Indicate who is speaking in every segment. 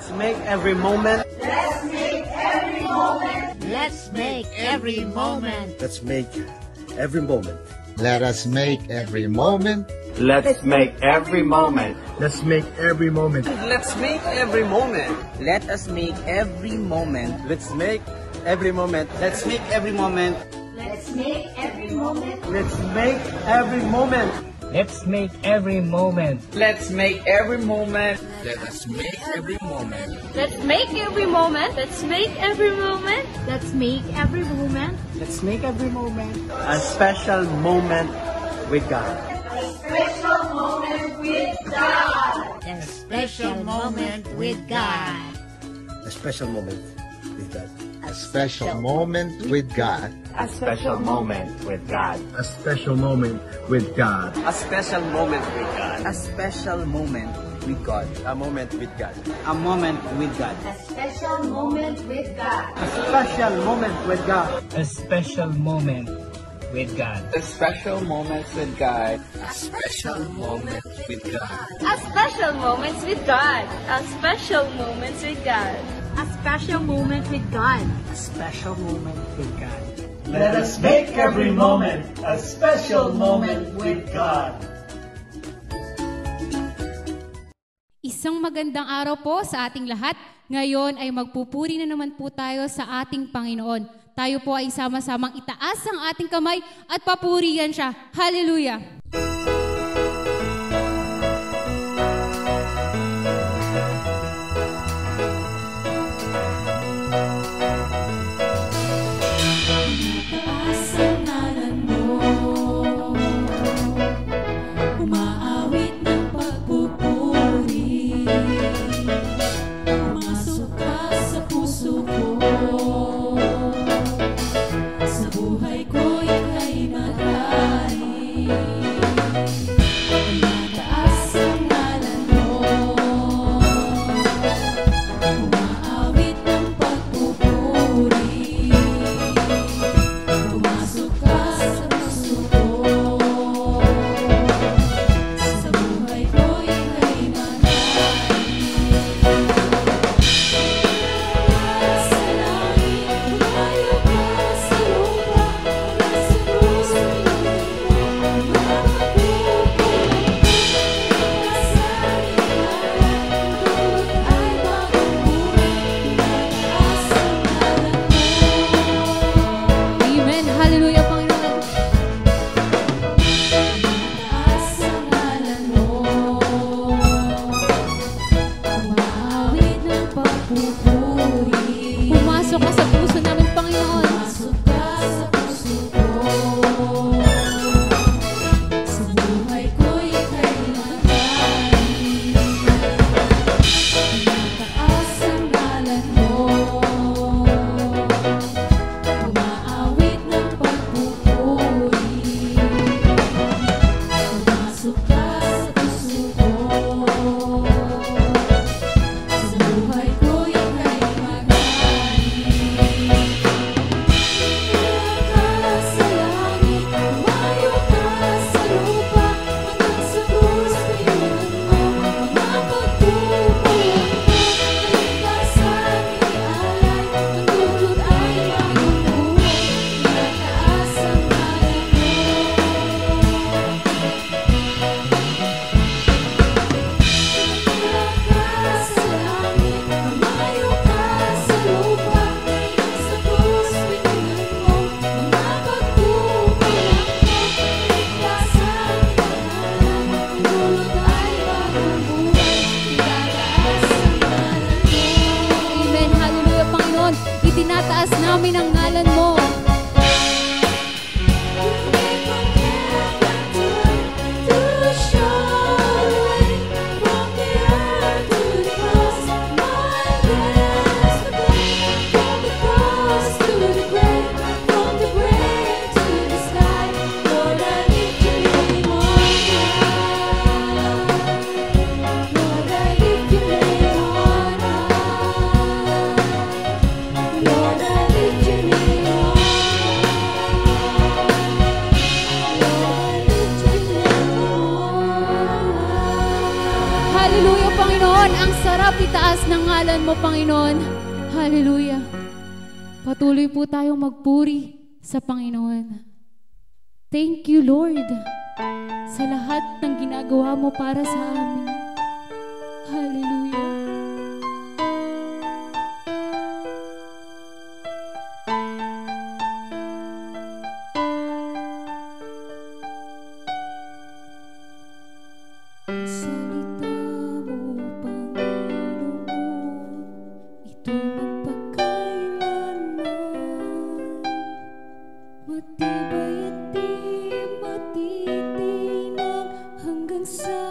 Speaker 1: Let's make every moment.
Speaker 2: Let's make every moment.
Speaker 3: Let's make every moment.
Speaker 4: Let's make every moment.
Speaker 5: Let us make every moment.
Speaker 1: Let's make every moment.
Speaker 4: Let's make every moment.
Speaker 1: Let's make every moment. Let us make every moment.
Speaker 4: Let's make every moment.
Speaker 1: Let's make every moment.
Speaker 2: Let's make every moment.
Speaker 4: Let's make every moment.
Speaker 6: Let's make every moment.
Speaker 1: Let's make every moment.
Speaker 5: Let us make every moment.
Speaker 3: Let's make every moment. Let's make every moment. Let's make every moment.
Speaker 1: Let's make every moment a special moment with God.
Speaker 2: A special moment with God.
Speaker 3: A special moment with God.
Speaker 4: A special moment with God.
Speaker 5: A special moment with God.
Speaker 1: A special moment with God.
Speaker 4: A special moment with God.
Speaker 1: A special moment with God. A special moment with God.
Speaker 4: A moment with God.
Speaker 1: A moment with God.
Speaker 2: A special moment with God.
Speaker 1: A special moment with God.
Speaker 6: A special moment with God.
Speaker 1: A special moment with God.
Speaker 5: A special moment with God.
Speaker 3: A special moments with God. A special moments with God. A special moment with God.
Speaker 1: A special moment with God.
Speaker 7: Let us make every moment a special moment with God.
Speaker 8: Isang magandang araw po sa ating lahat. Ngayon ay magpupuri na naman po tayo sa ating Panginoon. Tayo po ay sama-samang itaas ang ating kamay at papurihan siya. Hallelujah!
Speaker 9: Sa buhay ko ika'y maghari.
Speaker 8: namin ang ngalan mo. Hallelujah, Panginoon. Ang sarap itaas ng ngalan mo, Panginoon. Hallelujah. Patuloy po tayong magpuri sa Panginoon. Thank you, Lord, sa lahat ng ginagawa mo para sa amin. Hallelujah. Matibay at di matitinag hanggang sa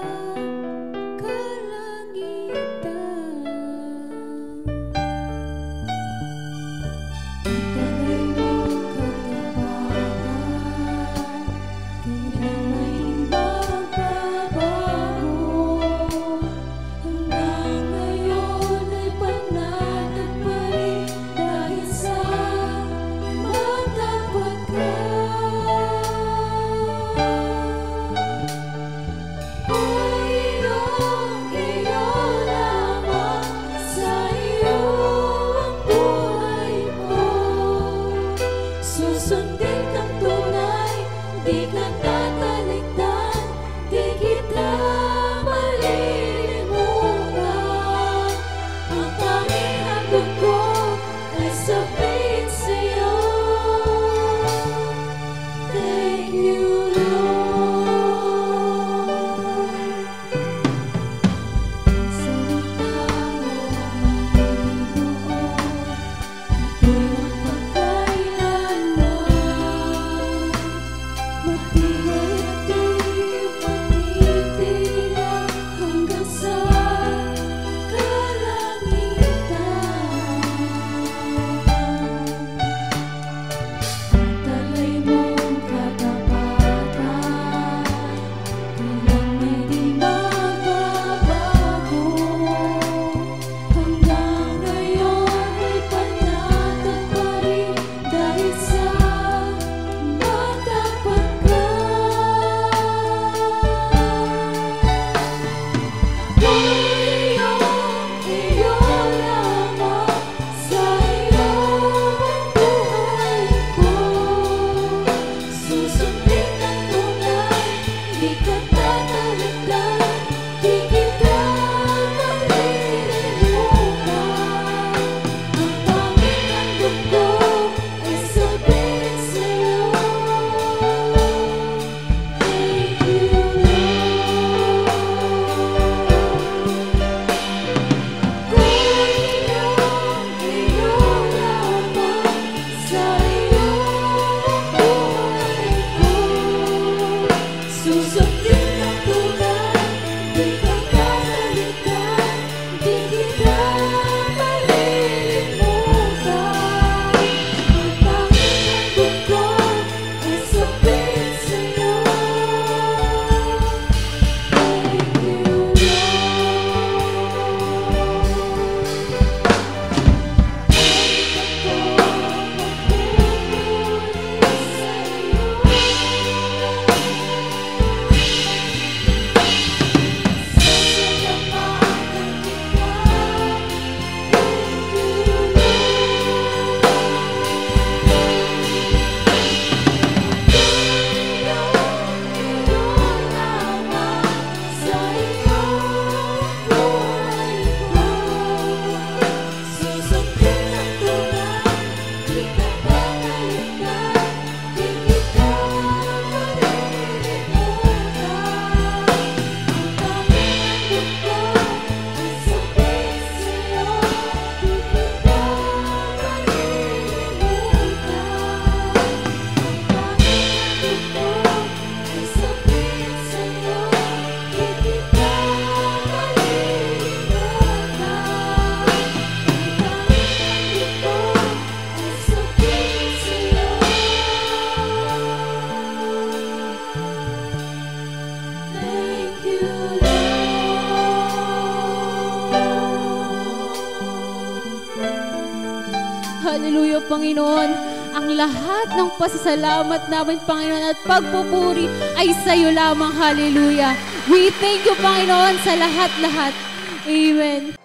Speaker 8: hallelujah, Panginoon. Ang lahat ng pasasalamat namin, Panginoon, at pagpupuri ay sa iyo lamang, hallelujah. We thank you, Panginoon, sa lahat-lahat. Amen.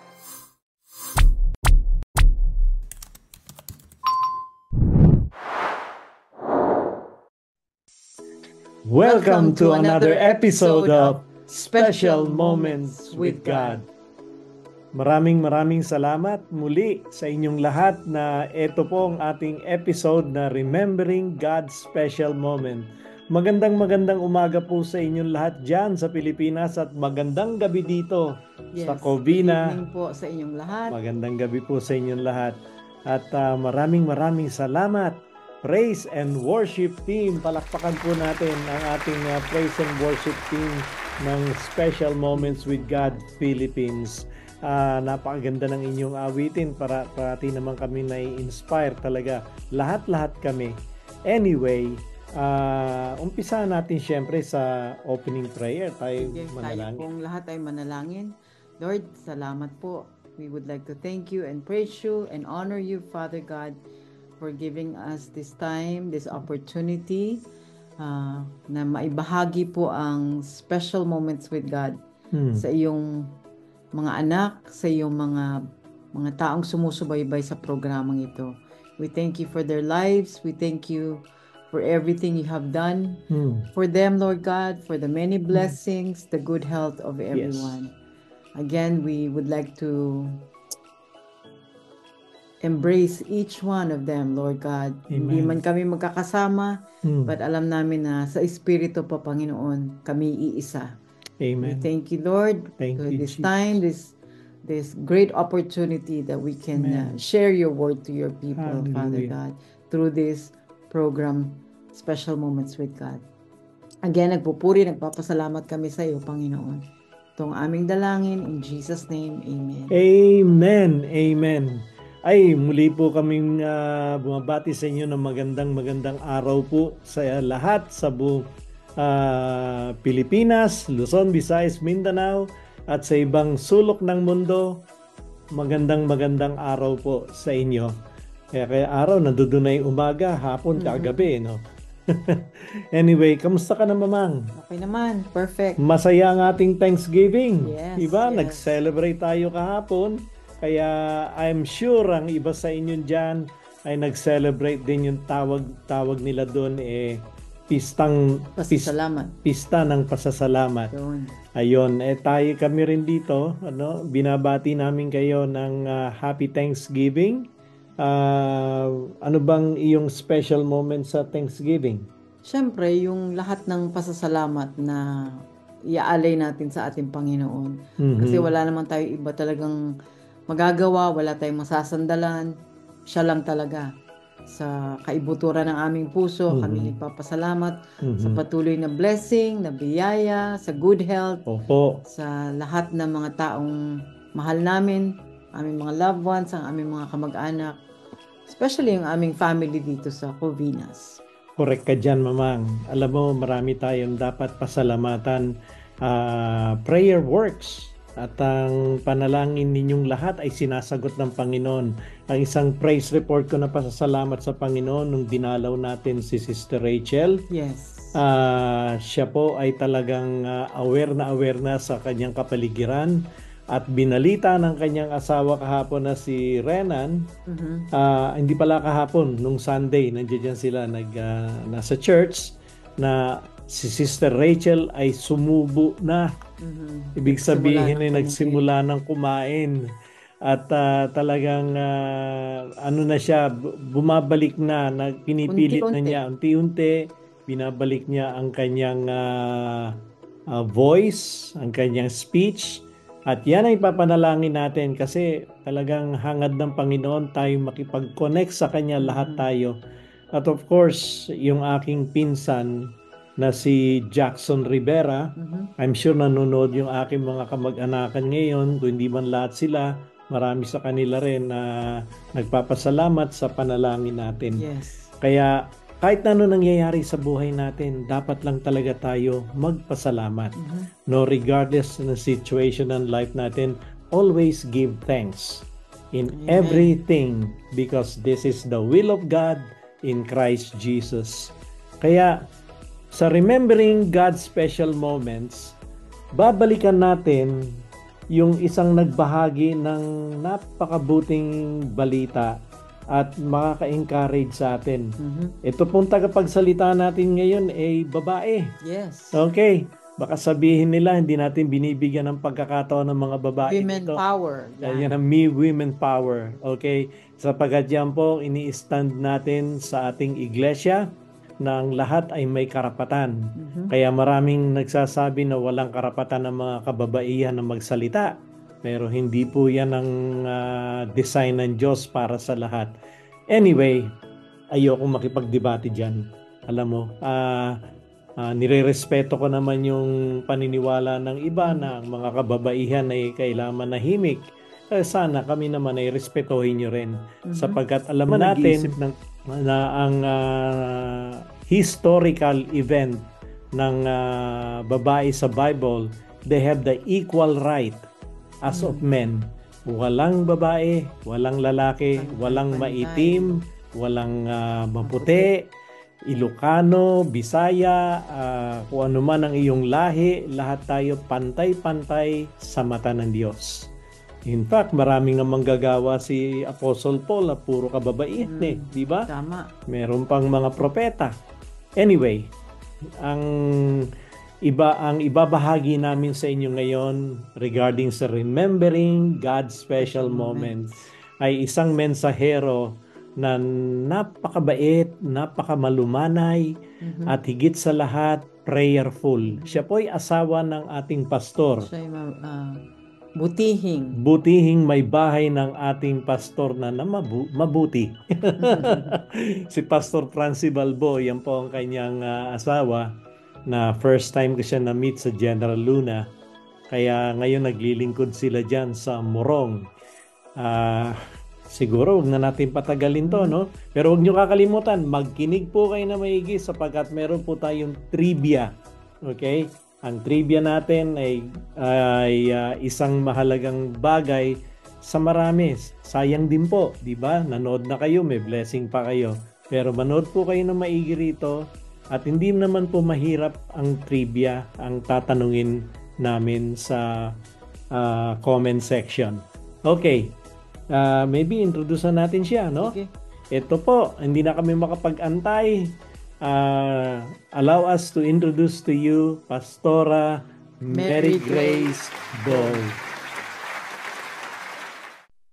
Speaker 1: Welcome to another episode of Special Moments with God. Maraming salamat muli sa inyong lahat na ito po ang ating episode na Remembering God's Special Moment. Magandang umaga po sa inyong lahat dyan sa Pilipinas at magandang gabi dito sa Covina.
Speaker 9: Good evening po sa inyong lahat.
Speaker 1: Magandang gabi po sa inyong lahat. At maraming salamat. Praise and Worship Team. Palakpakan po natin ang ating Praise and Worship Team ng Special Moments with God Philippines. Napakaganda ng inyong awitin. Parati naman kami na-inspire talaga. Lahat kami. Anyway, umpisa natin syempre sa opening prayer. Tayo manalangin.
Speaker 9: Tayo pong lahat ay manalangin. Lord, salamat po. We would like to thank you and praise you and honor you, Father God, for giving us this time, this opportunity na maibahagi po ang special moments with God sa iyong mga anak, sa iyong mga taong sumusubaybay sa programang ito. We thank you for their lives. We thank you for everything you have done for them, Lord God, for the many blessings, the good health of everyone. Yes. Again, we would like to embrace each one of them, Lord God. Amen. Hindi man kami magkakasama, but alam namin na sa Espiritu pa, Panginoon, kami iisa.
Speaker 1: Amen.
Speaker 9: We thank you, Lord, for this time, this great opportunity that we can share your word to your people, hallelujah, Father God, through this program, Special Moments with God. Again, nagpupuri, nagpapasalamat kami sa iyo, Panginoon. Itong aming dalangin, in Jesus' name, Amen.
Speaker 1: Amen. Ay, muli po kaming bumabati sa inyo ng magandang araw po sa lahat sa buong Pilipinas, Luzon, Visayas, Mindanao at sa ibang sulok ng mundo. Magandang araw po sa inyo. Kaya araw, nandudunay umaga, hapon, kagabi, no? Anyway, kamusta ka na, Mamang?
Speaker 9: Okay naman, perfect.
Speaker 1: Masaya ang ating Thanksgiving.
Speaker 9: Yes,
Speaker 1: diba?
Speaker 9: yes.
Speaker 1: Nag-celebrate tayo kahapon. Kaya I'm sure ang iba sa inyo dyan ay nag-celebrate din yung tawag nila doon pista ng pasasalamat. Ayun, kami rin dito, binabati namin kayo ng Happy Thanksgiving. Ano bang iyong special moment sa Thanksgiving?
Speaker 9: Siyempre, yung lahat ng pasasalamat na iaalay natin sa ating Panginoon. Kasi wala naman tayo iba talagang magagawa, wala tayong masasandalan. Siya lang talaga. Sa kaibuturan ng aming puso, kami nagpapasalamat sa patuloy na blessing, na biyaya, sa good health, sa lahat ng mga taong mahal namin, aming mga loved ones, ang aming mga kamag-anak, especially yung aming family dito sa Covinas.
Speaker 1: Correct ka dyan, Mamang. Alam mo, marami tayong dapat pasalamatan. Prayer works. At ang panalangin ninyong lahat ay sinasagot ng Panginoon. Ang isang praise report ko na pasasalamat sa Panginoon nung dinalaw natin si Sister Rachel.
Speaker 9: Yes.
Speaker 1: Siya po ay talagang aware na sa kanyang kapaligiran at binalita ng kanyang asawa kahapon na si Renan. Hindi pala kahapon, nung Sunday, nandiyan sila nasa church na si Sister Rachel ay sumubo na. Ibig sabihin ay nagsimula ng kumain at talagang na siya, bumabalik na, pinipilit na niya unti-unti, binabalik niya ang kanyang voice, ang kanyang speech, at yan ay papanalangin natin kasi talagang hangad ng Panginoon tayo makipag-connect sa kanya, lahat tayo. At of course, yung aking pinsan na si Jackson Rivera. I'm sure nanonood yung aking mga kamag-anakan ngayon. Kung hindi man lahat sila, marami sa kanila rin na nagpapasalamat sa panalangin natin.
Speaker 9: Yes.
Speaker 1: Kaya kahit na ano nangyayari sa buhay natin, dapat lang talaga tayo magpasalamat. No, regardless ng situation ng life natin, always give thanks. in
Speaker 9: Amen.
Speaker 1: everything because this is the will of God in Christ Jesus. Kaya sa remembering God's special moments, babalikan natin yung isang nagbahagi ng napakabuting balita at makaka-encourage sa atin. Ito pong tagapagsalita natin ngayon ay babae.
Speaker 9: Yes.
Speaker 1: Okay, baka sabihin nila hindi natin binibigyan ng pagkakataon ng mga babae
Speaker 9: Women
Speaker 1: dito.
Speaker 9: power.
Speaker 1: Yan ang women power. Okay, sapagkat yan po ini-stand natin sa ating iglesia na ang lahat ay may karapatan. Kaya maraming nagsasabi na walang karapatan ng mga kababaihan na magsalita. Pero hindi po yan ang design ng Diyos para sa lahat. Anyway, ayoko makipagdebate dyan. Alam mo, nire-respeto ko naman yung paniniwala ng iba na ang mga kababaihan ay kailangan manahimik. Sana kami naman ay respetuhin nyo rin. Sapagkat alam natin na ang historical event ng babae sa Bible, they have the equal right as of men. Walang babae, walang lalaki, walang maitim, walang maputi, Ilocano, Bisaya, kung ano man ang iyong lahi, lahat tayo pantay-pantay sa mata ng Diyos. In fact, maraming nga manggagawa si Apostle Paul na puro kababaihan di ba?
Speaker 9: Tama.
Speaker 1: Meron pang mga propeta. Anyway, ang ibabahagi namin sa inyo ngayon regarding sa remembering God's special moments ay isang mensahero na napakabait, napakamalumanay, at higit sa lahat, prayerful. Siya po ay asawa ng ating pastor.
Speaker 9: Siya ay butihing.
Speaker 1: Butihing may bahay ng ating pastor na mabuti. Si Pastor Francie Balbo, yan po ang kanyang asawa na first time ko siya na-meet sa General Luna. Kaya ngayon naglilingkod sila dyan sa Morong. Siguro huwag na natin patagalin to, no? Pero huwag nyo kakalimutan, magkinig po kayo na maigi sapagkat meron po tayong trivia. Okay? Ang trivia natin ay isang mahalagang bagay sa marami. Sayang din po, di ba? Nanood na kayo, may blessing pa kayo. Pero manood po kayo na maigi rito at hindi naman po mahirap ang trivia ang tatanungin namin sa comment section. Okay. Maybe introduce natin siya, no?
Speaker 9: Okay.
Speaker 1: Ito po, hindi na kami makapag-antay. Allow us to introduce to you Pastora Mary Grace Bol.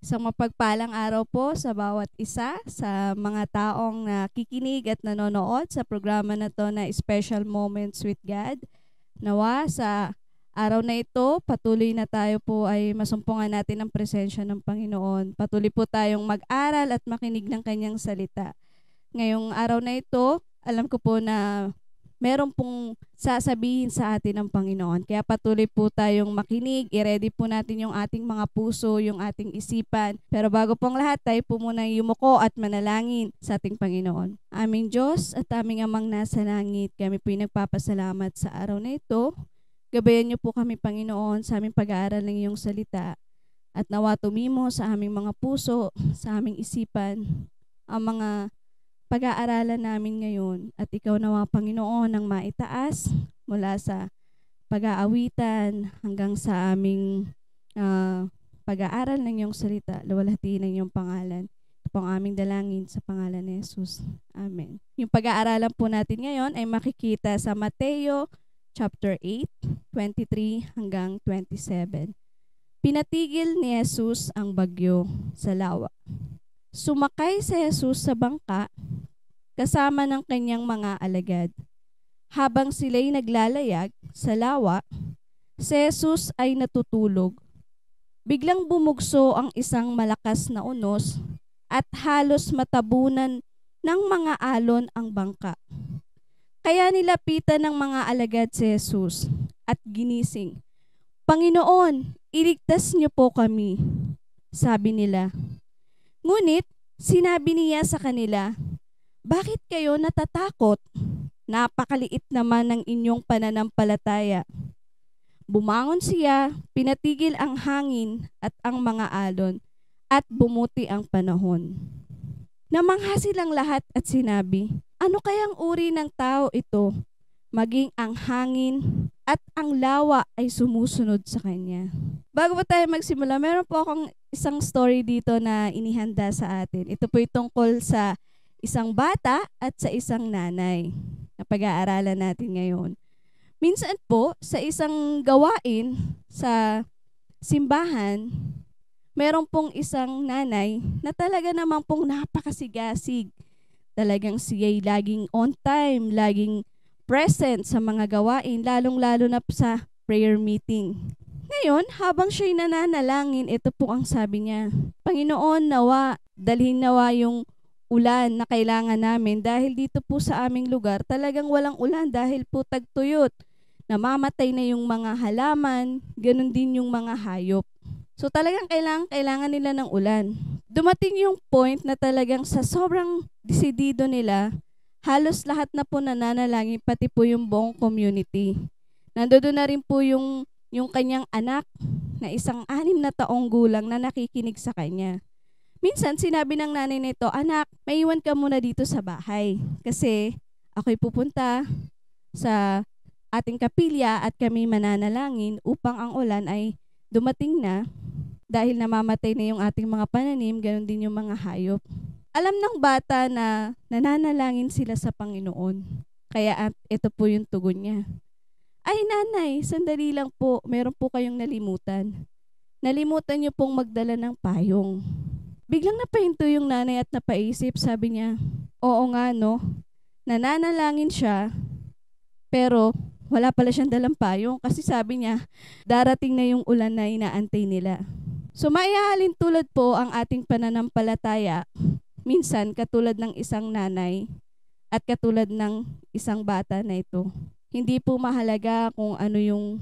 Speaker 10: Isang mapagpalang araw po sa bawat isa, sa mga taong nakikinig at nanonood sa programa na to na Special Moments with God. Nawa sa araw na ito, patuloy na tayo po ay masumpungan natin ang presensya ng Panginoon. Patuloy po tayong mag-aral at makinig ng kanyang salita. Ngayong araw na ito, alam ko po na meron pong sasabihin sa atin ng Panginoon. Kaya patuloy po tayong makinig, i-ready po natin yung ating mga puso, yung ating isipan. Pero bago pong lahat, tayo po muna yumuko at manalangin sa ating Panginoon. Aming Diyos at aming Amang nasa langit, kami po nagpapasalamat sa araw na ito. Gabayan niyo po kami, Panginoon, sa aming pag-aaral ng iyong salita at nawa tumimo sa aming mga puso, sa aming isipan, ang mga pag-aaralan namin ngayon. At ikaw nawa, Panginoon, ang maitaas mula sa pag-aawitan hanggang sa aming pag-aaral ng iyong salita, luwalhatiin ng iyong pangalan. Ito po ang aming dalangin sa pangalan ni Jesus. Amen. Yung pag-aaralan po natin ngayon ay makikita sa Mateo chapter 8, 23 hanggang 27. Pinatigil ni Jesus ang bagyo sa lawa. Sumakay si Jesus sa bangka kasama ng kanyang mga alagad. Habang sila'y naglalayag sa lawa, si Jesus ay natutulog. Biglang bumugso ang isang malakas na unos at halos matabunan ng mga alon ang bangka. Kaya nilapitan ng mga alagad si Jesus at ginising. Panginoon, iligtas niyo po kami, sabi nila. Ngunit sinabi niya sa kanila, bakit kayo natatakot? Napakaliit naman ng inyong pananampalataya. Bumangon siya, pinatigil ang hangin at ang mga alon, at bumuti ang panahon. Namangha silang lahat at sinabi, ano kayang uri ng tao ito? Maging ang hangin at ang lawa ay sumusunod sa kanya. Bago pa tayo magsimula, meron po akong isang story dito na inihanda sa atin. Ito po ay tungkol sa isang bata at sa isang nanay na pag-aaralan natin ngayon. Minsan po, sa isang gawain sa simbahan, meron pong isang nanay na talaga naman pong napakasigasig. Talagang siya'y laging on time, laging present sa mga gawain, lalong-lalo na sa prayer meeting. Ngayon, habang siya'y nananalangin, ito po ang sabi niya, Panginoon, nawa, dalhin nawa yung ulan na kailangan namin dahil dito po sa aming lugar talagang walang ulan dahil po tagtuyot. Namamatay na yung mga halaman, ganun din yung mga hayop. So talagang kailangan nila ng ulan. Dumating yung point na talagang sa sobrang desidido nila, halos lahat na po nananalangin, pati po yung buong community. Nandoon na rin po yung kanyang anak na isang 6 na taong gulang na nakikinig sa kanya. Minsan sinabi ng nanay nito, anak, maiwan ka muna dito sa bahay kasi ako'y pupunta sa ating kapilya at kami mananalangin upang ang ulan ay dumating na dahil namamatay na yung ating mga pananim, ganoon din yung mga hayop. Alam ng bata na nananalangin sila sa Panginoon. Kaya ito po yung tugon niya. Ay nanay, sandali lang po, meron po kayong nalimutan. Nalimutan niyo pong magdala ng payong. Biglang napahinto yung nanay at napaisip, sabi niya, oo nga no, nananalangin siya, pero wala pala siyang dalang payong kasi sabi niya, darating na yung ulan na inaantay nila. So maihahalin tulad po ang ating pananampalataya, minsan katulad ng isang nanay at katulad ng isang bata na ito. Hindi po mahalaga kung ano yung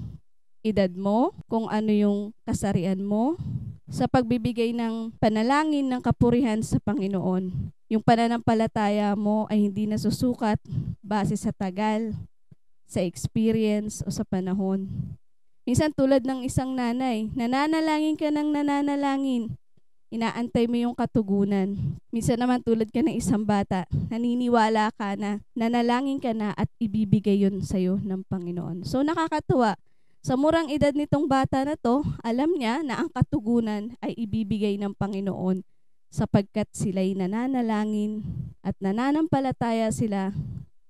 Speaker 10: edad mo, kung ano yung kasarian mo, sa pagbibigay ng panalangin ng kapurihan sa Panginoon. Yung pananampalataya mo ay hindi nasusukat base sa tagal, sa experience o sa panahon. Minsan tulad ng isang nanay, nananalangin ka ng nananalangin, inaantay mo yung katugunan. Minsan naman tulad ka ng isang bata, naniniwala ka na nanalangin ka na at ibibigay yun sa'yo ng Panginoon. So nakakatuwa, sa murang edad nitong bata na to, alam niya na ang katugunan ay ibibigay ng Panginoon sapagkat sila'y nananalangin at nananampalataya sila,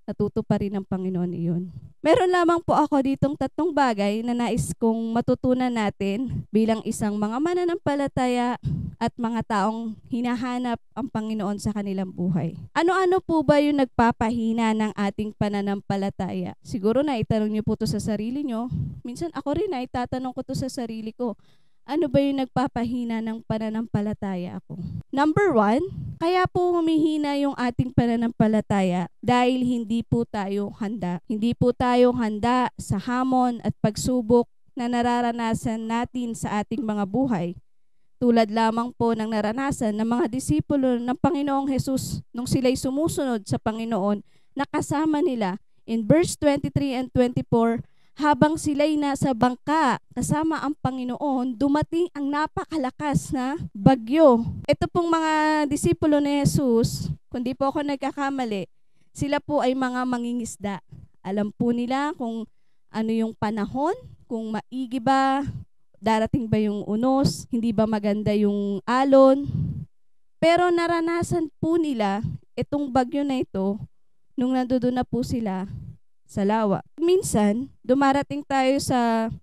Speaker 10: natutuparin ng Panginoon iyon. Meron lamang po ako ditong 3 bagay na nais kong matutunan natin bilang isang mga mananampalataya at mga taong hinahanap ang Panginoon sa kanilang buhay. Ano-ano po ba yung nagpapahina ng ating pananampalataya? Siguro na itanong niyo po to sa sarili niyo. Minsan ako rin ay tatanong ko to sa sarili ko. Ano ba yung nagpapahina ng pananampalataya ako? Number 1, kaya po humihina yung ating pananampalataya dahil hindi po tayo handa. Hindi po tayo handa sa hamon at pagsubok na nararanasan natin sa ating mga buhay. Tulad lamang po ng naranasan ng mga disipulo ng Panginoong Hesus nung sila'y sumusunod sa Panginoon na kasama nila. In verse 23 and 24, habang sila'y nasa bangka kasama ang Panginoon, dumating ang napakalakas na bagyo. Ito pong mga disipulo ni Jesus, kung di po ako nagkakamali, sila po ay mga mangingisda. Alam po nila kung ano yung panahon, kung maigi ba, darating ba yung unos, hindi ba maganda yung alon. Pero naranasan po nila itong bagyo na ito nung nandoon na po sila sa lawa. Minsan, dumarating tayo sa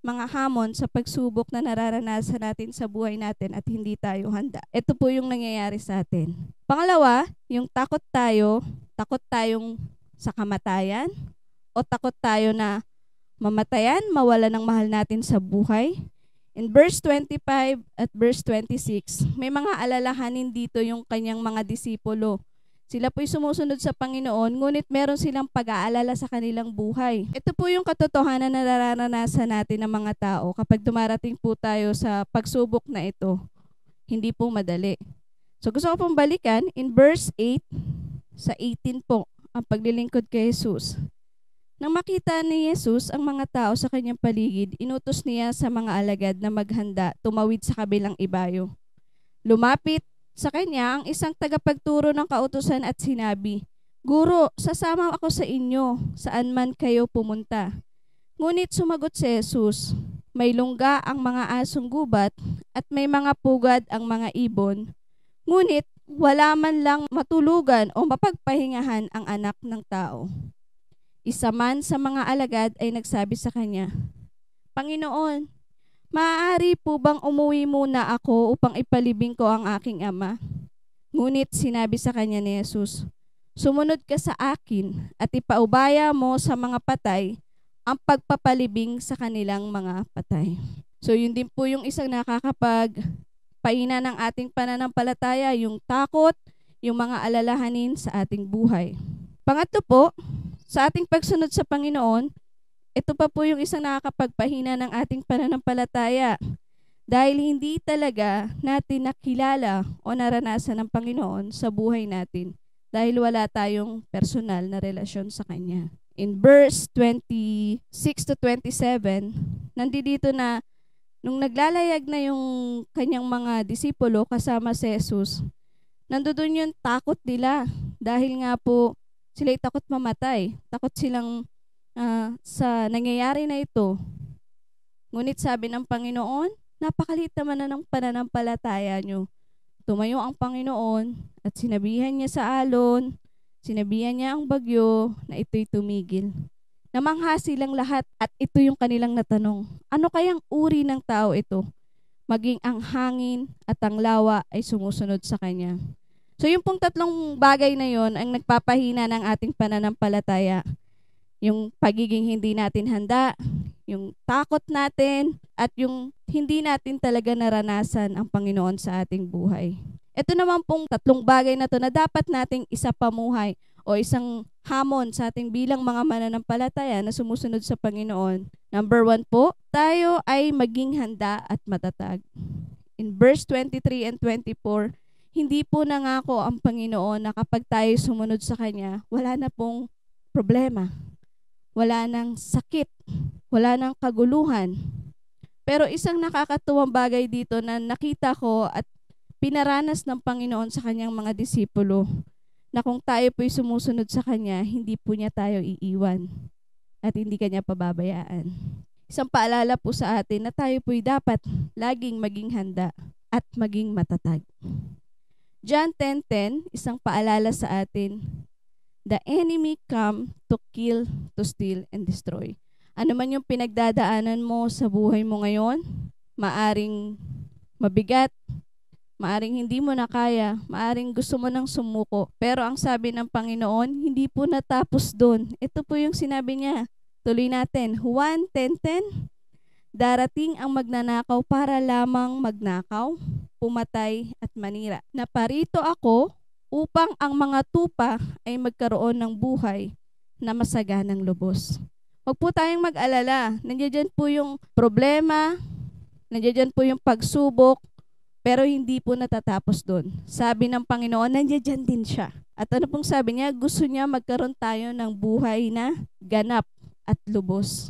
Speaker 10: mga hamon sa pagsubok na nararanasan natin sa buhay natin at hindi tayo handa. Ito po yung nangyayari sa atin. Pangalawa, yung takot tayong sa kamatayan o takot tayo na mamatayan, mawala ng mahal natin sa buhay. In verse 25 at verse 26, may mga alalahanin dito yung kanyang mga disipulo. Sila po'y sumusunod sa Panginoon, ngunit meron silang pag-aalala sa kanilang buhay. Ito po yung katotohanan na nararanasan natin ng mga tao kapag dumarating po tayo sa pagsubok na ito. Hindi po madali. So gusto ko pong balikan, in verse 8, sa 18 po, ang paglilingkod kay Jesus. Nang makita ni Jesus ang mga tao sa kanyang paligid, inutos niya sa mga alagad na maghanda, tumawid sa kabilang ibayo. Lumapit sa kanya ang isang tagapagturo ng kautusan at sinabi, "Guro, sasama ako sa inyo, saan man kayo pumunta." Ngunit sumagot si Jesus, "May lungga ang mga asong gubat at may mga pugad ang mga ibon, ngunit wala man lang matulugan o mapagpahingahan ang anak ng tao." Isa man sa mga alagad ay nagsabi sa kanya, "Panginoon, maaari po bang umuwi muna ako upang ipalibing ko ang aking ama?" Ngunit sinabi sa kanya ni Jesus, "Sumunod ka sa akin at ipaubaya mo sa mga patay ang pagpapalibing sa kanilang mga patay." So yun din po yung isang nakakapagpaina ng ating pananampalataya, yung takot, yung mga alalahanin sa ating buhay. Pangatlo po, sa ating pagsunod sa Panginoon, ito pa po yung isang nakakapagpahina ng ating pananampalataya. Dahil hindi talaga natin nakilala o naranasan ng Panginoon sa buhay natin dahil wala tayong personal na relasyon sa Kanya. In verse 26 to 27, nandito na nung naglalayag na yung kanyang mga disipulo kasama si Jesus, nandoon yung takot nila dahil nga po sila'y takot mamatay. Takot silang sa nangyayari na ito. Ngunit sabi ng Panginoon, napakaliit naman na ng pananampalataya nyo. Tumayo ang Panginoon at sinabihan niya sa alon, sinabihan niya ang bagyo na ito'y tumigil. Namangha silang lahat at ito yung kanilang natanong. Ano kayang uri ng tao ito? Maging ang hangin at ang lawa ay sumusunod sa kanya. So yung pong tatlong bagay na yon ang nagpapahina ng ating pananampalataya. Yung pagiging hindi natin handa, yung takot natin, at yung hindi natin talaga naranasan ang Panginoon sa ating buhay. Ito naman pong tatlong bagay na to na dapat nating isapamuhay o isang hamon sa ating bilang mga mananampalataya na sumusunod sa Panginoon. Number 1 po, tayo ay maging handa at matatag. In verse 23 and 24, hindi po nangako ang Panginoon na kapag tayo sumunod sa Kanya, wala na pong problema, wala nang sakit, wala nang kaguluhan. Pero isang nakakatuwang bagay dito na nakita ko at pinaranas ng Panginoon sa Kanyang mga disipulo, na kung tayo po'y sumusunod sa Kanya, hindi po niya tayo iiwan at hindi Kanya pababayaan. Isang paalala po sa atin na tayo po'y dapat laging maging handa at maging matatag. John 10:10, isang paalala sa atin, the enemy come to kill, to steal, and destroy. Ano man yung pinagdadaanan mo sa buhay mo ngayon, maaring mabigat, maaring hindi mo na kaya, maaring gusto mo nang sumuko. Pero ang sabi ng Panginoon, hindi po natapos doon. Ito po yung sinabi niya. Tuloy natin. Juan 10:10, darating ang magnanakaw para lamang magnakaw, pumatay at manira. Naparito ako upang ang mga tupa ay magkaroon ng buhay na masaganang lubos. Huwag po tayong mag-alala. Nandiyan po yung problema, nandiyan po yung pagsubok, pero hindi po natatapos doon. Sabi ng Panginoon, nandiyan din siya. At ano pong sabi niya? Gusto niya magkaroon tayo ng buhay na ganap at lubos.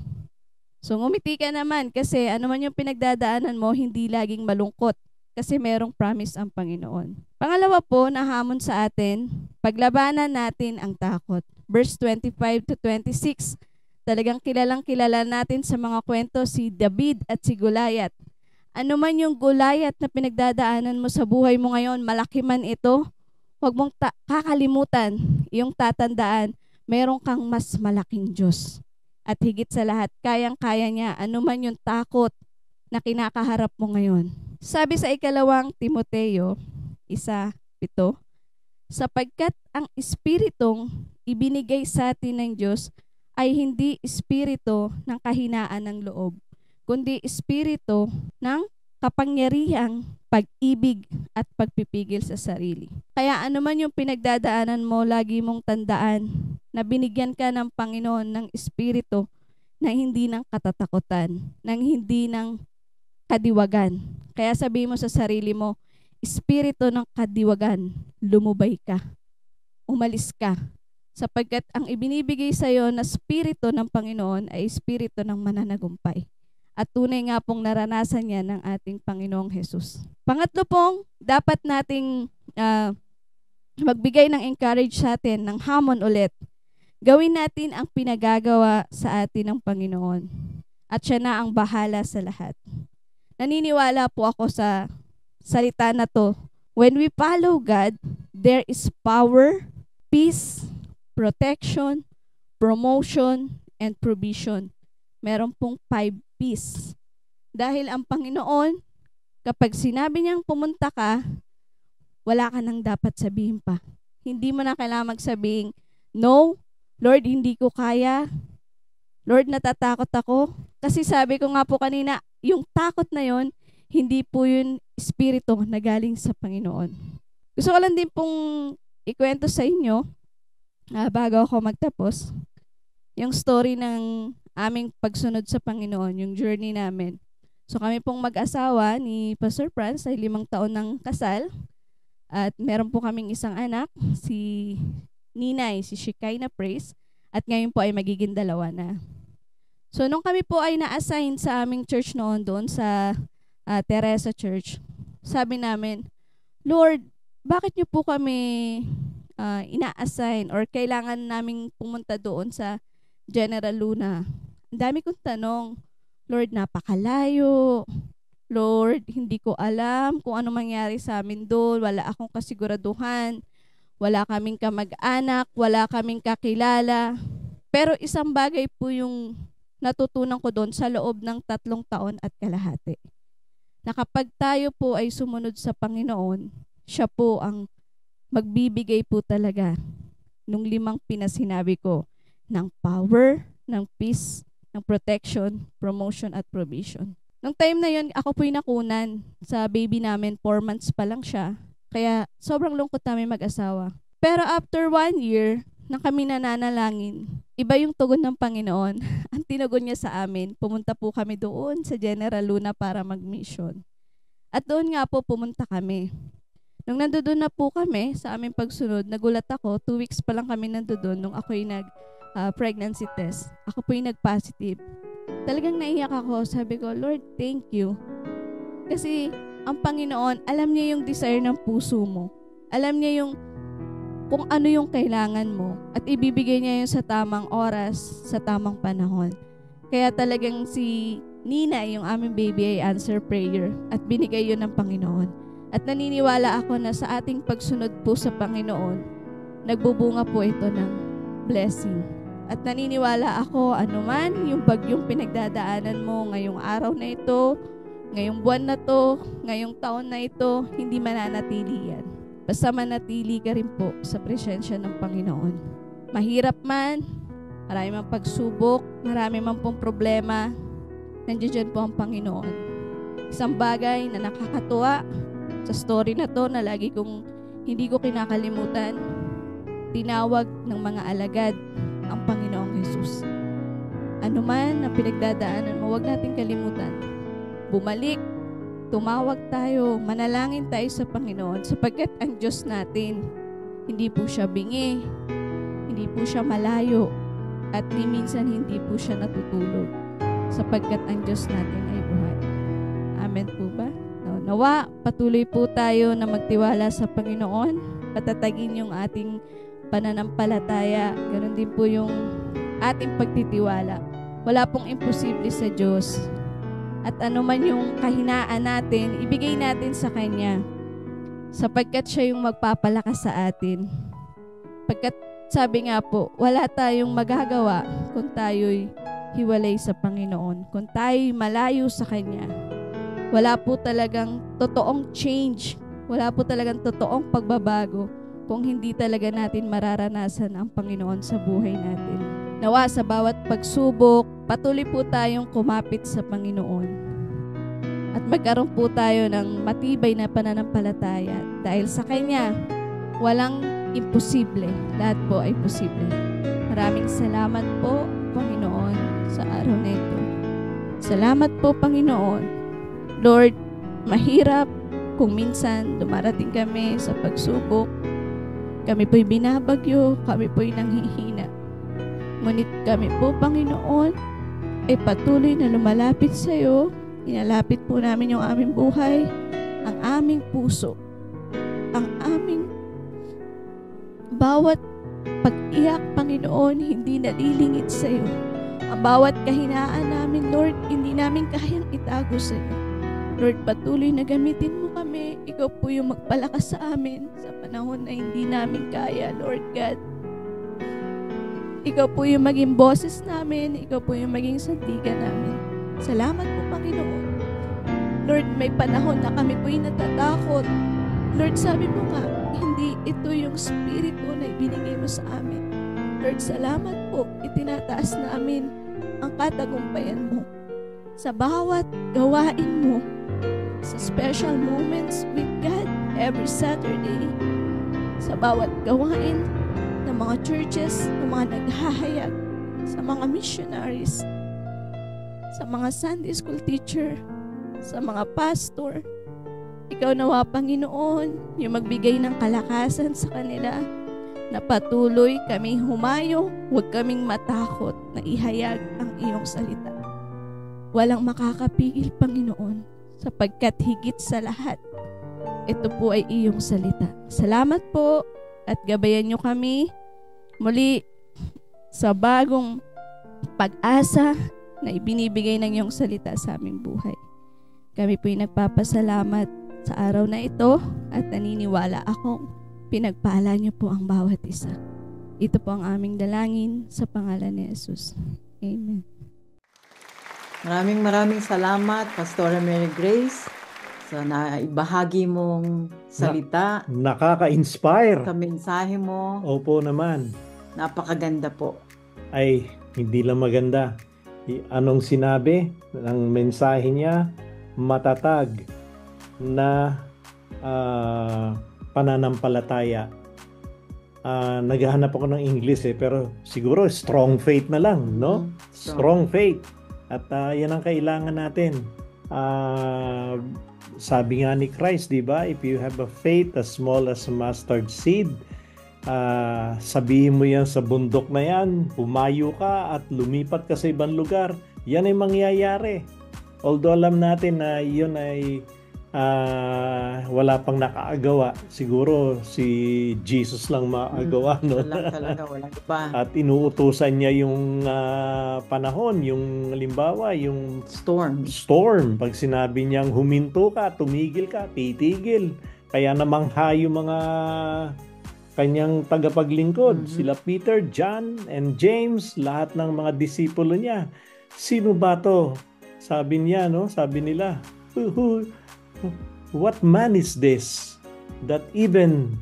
Speaker 10: So ngumiti ka naman kasi ano man yung pinagdadaanan mo, hindi laging malungkot kasi merong promise ang Panginoon. Pangalawa po na hamon sa atin, paglabanan natin ang takot. Verse 25 to 26, talagang kilalang kilala natin sa mga kwento si David at si Goliath. Ano man yung Goliath na pinagdadaanan mo sa buhay mo ngayon, malaki man ito, huwag mong kakalimutan, yung tatandaan, meron kang mas malaking Diyos. At higit sa lahat, kayang-kaya niya, ano man yung takot na kinakaharap mo ngayon. Sabi sa 2 Timoteo 1:7, sapagkat ang espiritong ibinigay sa atin ng Diyos ay hindi espiritu ng kahinaan ng loob, kundi espiritu ng kapangyarihang pag-ibig at pagpipigil sa sarili. Kaya ano man yung pinagdadaanan mo, lagi mong tandaan na binigyan ka ng Panginoon ng espiritu na hindi ng katatakutan, ng hindi ng kadiwagan. Kaya sabi mo sa sarili mo, espiritu ng kadiwagan, lumubay ka, umalis ka, sapagkat ang ibinibigay sa iyo na espiritu ng Panginoon ay espiritu ng mananagumpay at tunay nga pong naranasan yan ng ating Panginoong Jesus. Pangatlo pong, dapat nating magbigay ng encourage sa atin, ng hamon ulit. Gawin natin ang pinagagawa sa atin ng Panginoon. At siya na ang bahala sa lahat. Naniniwala po ako sa salita na to. When we follow God, there is power, peace, protection, promotion, and provision. Meron pong 5 P's. Dahil ang Panginoon, kapag sinabi niyang pumunta ka, wala ka nang dapat sabihin pa. Hindi mo na kailangan magsabing, no, Lord, hindi ko kaya. Lord, natatakot ako. Kasi sabi ko nga po kanina, yung takot na yon, hindi po yun espiritu na galing sa Panginoon. Gusto ko lang din pong ikwento sa inyo, bago ako magtapos, yung story ng aming pagsunod sa Panginoon, yung journey namin. So kami pong mag-asawa ni Pastor Franz ay 5 taon ng kasal. At meron po kaming isang anak, si Ninay, si Shekinah Praise. At ngayon po ay magiging 2 na. So nung kami po ay na-assign sa aming church noon doon sa Teresa Church, sabi namin, Lord, bakit niyo po kami ina-assign or kailangan naming pumunta doon sa General Luna? Ang dami kong tanong, Lord, napakalayo. Lord, hindi ko alam kung ano mangyari sa amin doon. Wala akong kasiguraduhan. Wala kaming kamag-anak. Wala kaming kakilala. Pero isang bagay po yung natutunan ko doon sa loob ng 3 taon at kalahati. Na kapag tayo po ay sumunod sa Panginoon, siya po ang magbibigay po talaga nung 5 pinasinabi ko ng power, ng peace, ng protection, promotion, at provision. Nung time na yun, ako po'y nakunan sa baby namin, 4 months pa lang siya. Kaya sobrang lungkot namin mag-asawa. Pero after 1 year, na kami nananalangin, iba yung tugon ng Panginoon. Ang tinugon niya sa amin, pumunta po kami doon sa General Luna para mag-mission. At doon nga po pumunta kami. Nung nandoon na po kami sa aming pagsunod, nagulat ako, 2 weeks pa lang kami nandoon nung ako'y pregnancy test. Ako po'y nag-positive. Talagang naiyak ako. Sabi ko, Lord, thank you. Kasi ang Panginoon, alam niya yung desire ng puso mo. Alam niya yung kung ano yung kailangan mo. At ibibigay niya yun sa tamang oras, sa tamang panahon. Kaya talagang si Nina, yung aming baby, ay answer prayer. At binigay yun ng Panginoon. At naniniwala ako na sa ating pagsunod po sa Panginoon, nagbubunga po ito ng blessing. At naniniwala ako, anuman yung bagyong pinagdadaanan mo ngayong araw na ito, ngayong buwan na to, ngayong taon na ito, hindi mananatili yan. Basta manatili ka rin po sa presensya ng Panginoon. Mahirap man, marami mang pagsubok, marami man pong problema, nandiyan po ang Panginoon. Isang bagay na nakakatuwa sa story na to na lagi kong hindi ko kinakalimutan, tinawag ng mga alagad ang Panginoong Jesus. Ano man ang pinagdadaanan mo, huwag nating kalimutan. Bumalik, tumawag tayo, manalangin tayo sa Panginoon sapagkat ang Diyos natin, hindi po siya bingi, hindi po siya malayo, at ni minsan hindi po siya natutulog sapagkat ang Diyos natin ay buhay. Amen po ba? Nawa, patuloy po tayo na magtiwala sa Panginoon, patatagin yung ating pananampalataya, ganoon din po yung ating pagtitiwala. Wala pong imposible sa Diyos. At ano man yung kahinaan natin, ibigay natin sa Kanya. Sapagkat siya yung magpapalakas sa atin. Pagkat sabi nga po, wala tayong magagawa kung tayo'y hiwalay sa Panginoon. Kung tayo'y malayo sa Kanya. Wala po talagang totoong change. Wala po talagang totoong pagbabago kung hindi talaga natin mararanasan ang Panginoon sa buhay natin. Nawa sa bawat pagsubok, patuloy po tayong kumapit sa Panginoon. At magkaroon po tayo ng matibay na pananampalataya. Dahil sa Kanya, walang imposible. Lahat po ay posible. Maraming salamat po, Panginoon, sa araw na ito. Salamat po, Panginoon. Lord, mahirap kung minsan dumarating kami sa pagsubok. Kami po'y binabagyo, kami po'y nanghihina. Ngunit kami po, Panginoon, ay patuloy na lumalapit sa iyo. Inalapit po namin yung aming buhay, ang aming puso, ang aming bawat pag-iyak, Panginoon, hindi nalilingit sa iyo. Ang bawat kahinaan namin, Lord, hindi namin kayang itago sa iyo. Lord, patuloy na gamitin mo kami. Ikaw po yung magpalakas sa amin sa panahon na hindi namin kaya, Lord God. Ikaw po yung maging boses namin. Ikaw po yung maging sandigan namin. Salamat po, Panginoon. Lord, may panahon na kami po yung natatakot. Lord, sabi mo nga, hindi ito yung spirito na ibinigay mo sa amin. Lord, salamat po. Itinataas namin ang katagumpayan mo sa bawat gawain mo, sa special moments with God every Saturday, sa bawat gawain ng mga churches, ng mga naghahayag, sa mga missionaries, sa mga Sunday school teacher, sa mga pastor. Ikaw nawa, Panginoon, yung magbigay ng kalakasan sa kanila na patuloy kaming humayo, huwag kaming matakot na ihayag ang iyong salita. Walang makakapigil, Panginoon, sapagkat higit sa lahat, ito po ay iyong salita. Salamat po at gabayan niyo kami muli sa bagong pag-asa na ibinibigay ng iyong salita sa aming buhay. Kami po'y nagpapasalamat sa araw na ito at naniniwala akong pinagpala niyo po ang bawat isa. Ito po ang aming dalangin sa pangalan ni Jesus. Amen.
Speaker 9: Maraming salamat, Pastora Mary Grace, sa naibahagi mong salita.
Speaker 1: Nakaka-inspire.
Speaker 9: Sa mensahe mo.
Speaker 1: Opo naman.
Speaker 9: Napakaganda po.
Speaker 1: Ay, hindi lang maganda. Anong sinabi ng mensahe niya? Matatag na pananampalataya. Naghahanap ako ng English pero siguro strong faith na lang, no? Strong faith. At yan ang kailangan natin. Sabi nga ni Christ, di ba? If you have a faith as small as a mustard seed, sabihin mo yan sa bundok na yan, pumayo ka at lumipat ka sa ibang lugar, yan ay mangyayari. Although alam natin na yun ay wala pang nakaagawa, siguro si Jesus lang maagawa, no?
Speaker 9: Walang iba.
Speaker 1: At inuutusan niya yung panahon, yung halimbawa, yung storm. Pag sinabi niyang huminto ka, tumigil ka, titigil. Kaya namangha yung mga kanyang tagapaglingkod, sila Peter, John, and James, lahat ng mga disipulo niya. Sino ba to? Sabi niya, no? Sabi nila, what man is this that even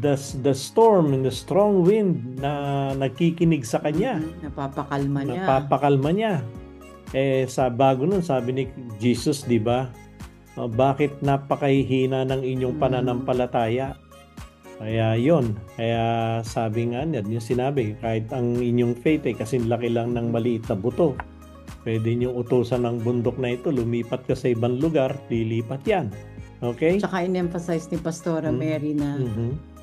Speaker 1: the storm and the strong wind na nagkikinig sa kanya? Napapakalma niya. Sa bago nun, sabi ni Jesus, di ba? Bakit napakahihina ng inyong pananampalataya? Kaya yon. Kaya sabi nga niya, yung sinabi, kahit ang inyong faith ay kasing laki lang ng maliit na buto. Pwede niyong utusan ng bundok na ito, lumipat ka sa ibang lugar, lilipat yan. Okay?
Speaker 9: Tsaka in-emphasize ni Pastora Mary na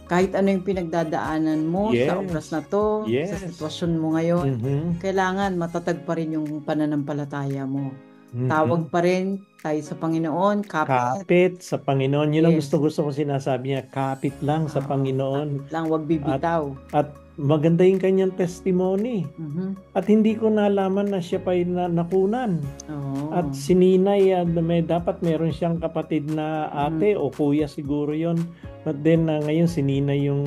Speaker 9: kahit ano yung pinagdadaanan mo sa oras na to, sa sitwasyon mo ngayon, kailangan matatag pa rin yung pananampalataya mo. Tawag pa rin tayo sa Panginoon,
Speaker 1: kapit sa Panginoon. Yun ang gusto ko sinasabi niya, kapit lang sa Panginoon.
Speaker 9: Kapit lang, wag bibitaw.
Speaker 1: At maganda yung kanyang testimony. At hindi ko nalaman na siya pa'y nakunan. At si Ninay, dapat meron siyang kapatid na ate o kuya siguro yon. But then ngayon si Ninay yung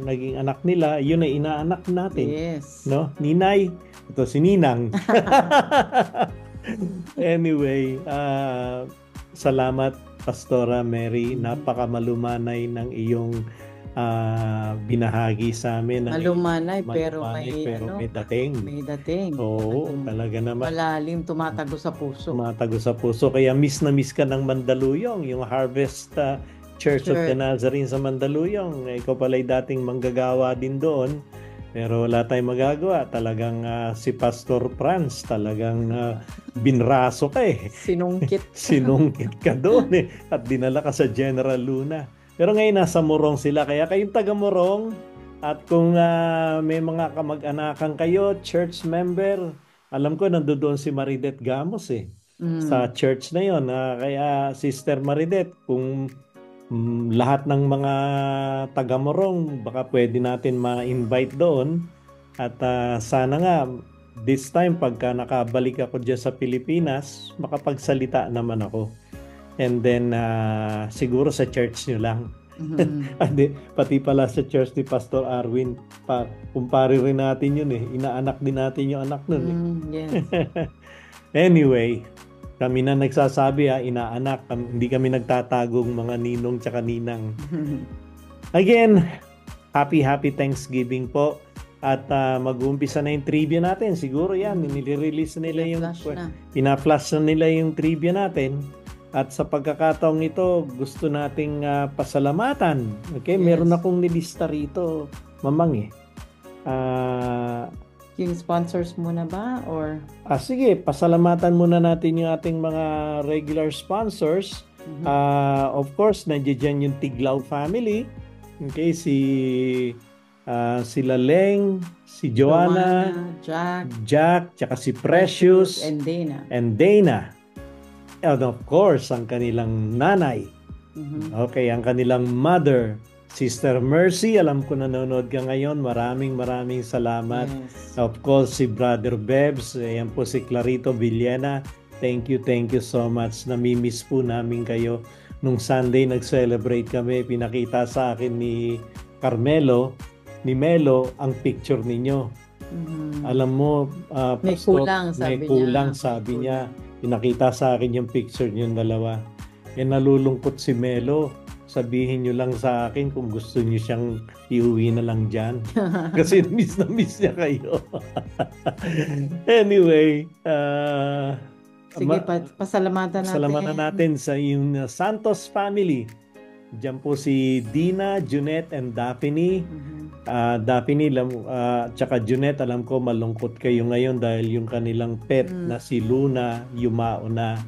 Speaker 1: naging anak nila, yun ay inaanak natin.
Speaker 9: Yes.
Speaker 1: No? Ninay, ito si Ninang. Anyway, salamat Pastora Mary, napakamalumanay ng iyong binahagi sa amin.
Speaker 9: Malumanay pero
Speaker 1: may dating.
Speaker 9: May dating.
Speaker 1: Oo, talaga naman.
Speaker 9: Malalim, tumatago sa puso.
Speaker 1: Tumatago sa puso. Kaya miss na miss ka ng Mandaluyong, yung Harvest Church of the Nazarene sa Mandaluyong. Ikaw pala'y dating manggagawa din doon. Pero wala tayong magagawa. Talagang si Pastor Franz, talagang binraso ka eh.
Speaker 9: Sinungkit.
Speaker 1: Sinungkit ka doon eh. At dinala ka sa General Luna. Pero ngayon nasa Morong sila. Kaya kayong taga Morong, at kung may mga kamag-anakan kayo, church member, alam ko nandoon si Maridet Gamos sa church na yon. Kaya Sister Maridet, kung lahat ng mga taga-Morong, baka pwede natin ma-invite doon. At sana nga, this time, pagka nakabalik ako dyan sa Pilipinas, makapagsalita naman ako. And then, siguro sa church nyo lang. Pati pala sa church ni Pastor Arwin, kumpare rin natin yun Inaanak din natin yung anak nun
Speaker 9: Yes.
Speaker 1: Anyway, kami na nagsasabi inaanak, hindi kami nagtatagong mga ninong tsaka ninang. Again, happy Thanksgiving po. At mag-uumpisa na yung trivia natin. Siguro yan, nilirelease nila pina-flash na nila yung trivia natin. At sa pagkakataong ito, gusto nating pasalamatan. Okay, yes. Meron akong nilista rito, Mamang
Speaker 9: Yung sponsors muna ba? Or?
Speaker 1: Sige, pasalamatan muna natin yung ating mga regular sponsors. Of course, nandiyan yung Tiglaw family. Okay, sila Leng, si Joanna, Jack, tsaka si Precious, and Dana. And of course, ang kanilang nanay. Okay, ang kanilang mother, Sister Mercy. Alam ko nanonood ka ngayon. Maraming salamat. Yes. Of course, si Brother Bebs. Ayan po si Clarito Villena. Thank you so much. Namimiss po namin kayo. Nung Sunday, nag-celebrate kami. Pinakita sa akin ni Melo, ang picture ninyo. Alam mo,
Speaker 9: may kulang,
Speaker 1: sabi niya. Pinakita sa akin yung picture niyong dalawa. Nalulungkot si Melo. Sabihin niyo lang sa akin kung gusto niyo siyang iuwi na lang dyan. Kasi miss niya kayo. Anyway,
Speaker 9: sige, pasalamatan
Speaker 1: natin sa yung Santos family. Diyan po si Dina, Junette, and Daphne. Daphne, tsaka Junette, alam ko malungkot kayo ngayon dahil yung kanilang pet na si Luna, yumao na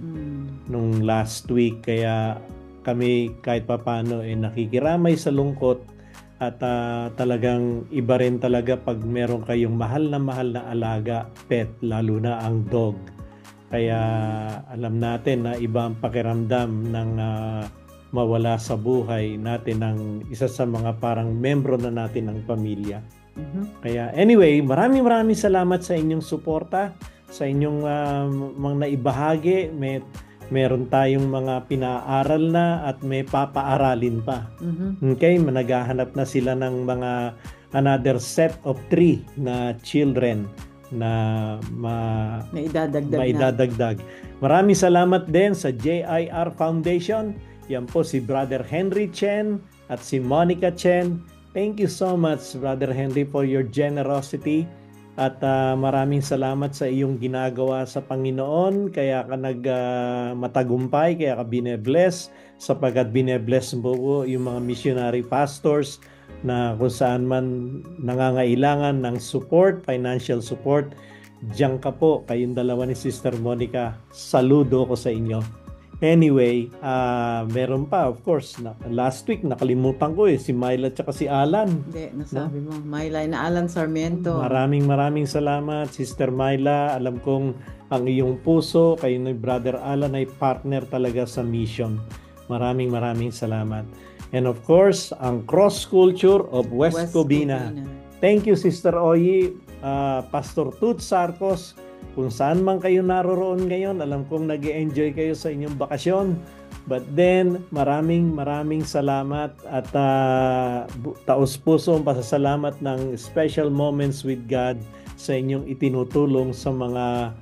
Speaker 1: nung last week. Kaya kami kahit papano nakikiramay sa lungkot. At talagang iba rin talaga pag meron kayong mahal na alaga, pet, lalo na ang dog. Kaya alam natin na iba ang pakiramdam ng mawala sa buhay natin ng isa sa mga parang membro na natin ng pamilya. Kaya anyway, maraming salamat sa inyong suporta, sa inyong mga naibahagi. Meron tayong mga pinaaral na at may papaaralin pa. Okay, naghahanap na sila ng mga another set of 3 na children na maidadagdag. Maraming salamat din sa JIR Foundation. Yan po si Brother Henry Chen at si Monica Chen. Thank you so much, Brother Henry, for your generosity. At maraming salamat sa iyong ginagawa sa Panginoon. Kaya ka matagumpay, kaya ka binebless, sapagkat binebless mo po yung mga missionary pastors na kung saan man nangangailangan ng support, financial support. Diyan ka po, kayong dalawa ni Sister Monica. Saludo ko sa inyo. Anyway, meron pa, of course, last week nakalimutan ko si Myla at si Alan.
Speaker 9: Hindi, nasabi mo. Myla na Alan Sarmiento.
Speaker 1: Maraming salamat, Sister Myla. Alam kong ang iyong puso, kayo ni Brother Alan ay partner talaga sa mission. Maraming salamat. And of course, ang Cross Culture of West Covina. Thank you, Sister Oyi, Pastor Toots Sarcos. Kung saan man kayo naroroon ngayon, alam kong nag-enjoy kayo sa inyong bakasyon. But then, maraming salamat at taos-puso ang pasasalamat ng Special Moments with God sa inyong itinutulong sa mga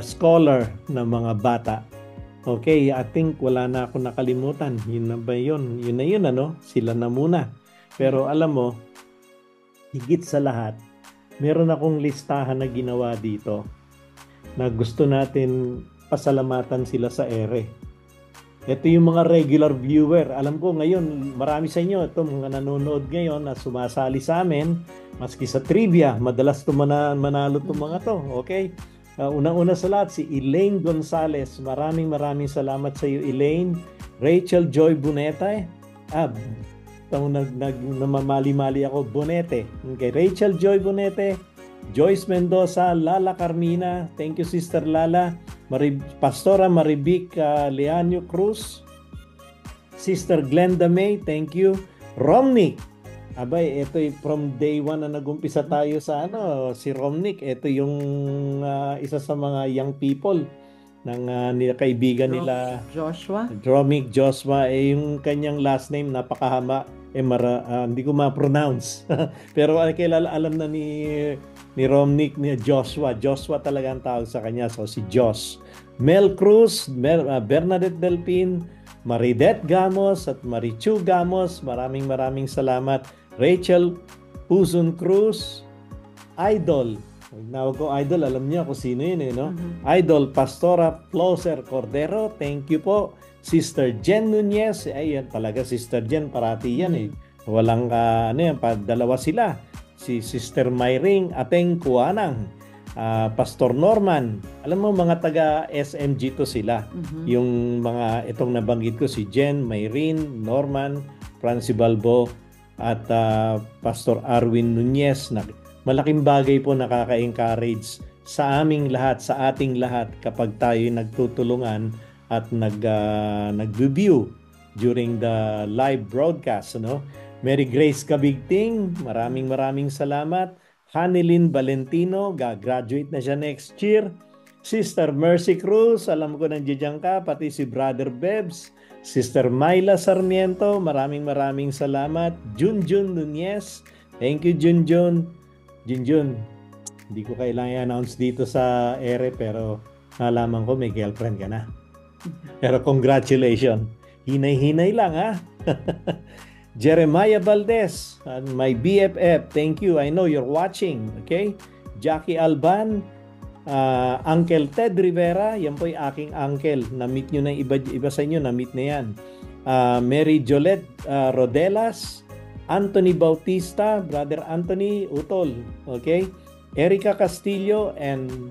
Speaker 1: scholar na mga bata. Okay, I think wala na ako nakalimutan. Yun na ba yun? Yun na yun, Sila na muna. Pero alam mo, higit sa lahat, meron akong listahan na ginawa dito na gusto natin pasalamatan sila sa ere. Ito yung mga regular viewer. Alam ko ngayon, marami sa inyo, ito mga nanonood ngayon na sumasali sa amin, maski sa trivia, madalas manalo itong mga to. Okay? Unang-una sa lahat, si Elaine Gonzalez. Maraming salamat sa iyo, Elaine. Rachel Joy Buneta. Namamali-mali ako, Bonete. Okay, Rachel Joy Bonete, Joyce Mendoza, Lala Carmina, thank you Sister Lala, Pastora Maribic Leanio Cruz, Sister Glenda May, thank you. Romnick, abay, ito from day one na nagumpisa tayo sa si Romnick, ito yung isa sa mga young people ng kaibigan nila
Speaker 9: Joshua.
Speaker 1: Romnick Joshua, yung kanyang last name napakahaba, hindi ko ma-pronounce. Pero alam na ni Romnick, ni Joshua talaga ang tawag sa kanya, so si Josh. Mel Cruz, Bernadette Delpin, Maridet Gamos at Marichu Gamos, maraming salamat. Rachel Puzon Cruz, Idol, nawag ko Idol, alam niyo kung sino yun no? Idol Pastora Closer Cordero, thank you po. Sister Jen Nunez, ayan talaga Sister Jen, parati yan walang dalawa sila. Si Sister Myring Ateng Kuanang, Pastor Norman, alam mo mga taga SMG to sila. Yung mga itong nabanggit ko, si Jen, Myrin, Norman, Francie Balbo at Pastor Arwin Nunez. Malaking bagay po, nakaka-encourage sa aming lahat, sa ating lahat kapag tayo nagtutulungan at nag-review during the live broadcast, Mary Grace Kabigting, maraming salamat. Hanilyn Valentino, graduate na siya next year. Sister Mercy Cruz, alam ko nandiyan ka, pati si Brother Bebs. Sister Myla Sarmiento, maraming salamat. Junjun Nunez, thank you Junjun. Junjun, hindi ko kailangan i-announce dito sa ere, pero nalaman ko may girlfriend ka na. Pero congratulations, hinay-hinay lang ha. Jeremiah Valdez, my BFF, thank you. I know you're watching, okay? Jackie Alban, Uncle Ted Rivera, yan po yung aking uncle. Na-meet nyo na iba sa inyo, na-meet na yan. Mary Jolette Rodelas, Anthony Bautista, Brother Anthony Utol, okay? Erica Castillo, and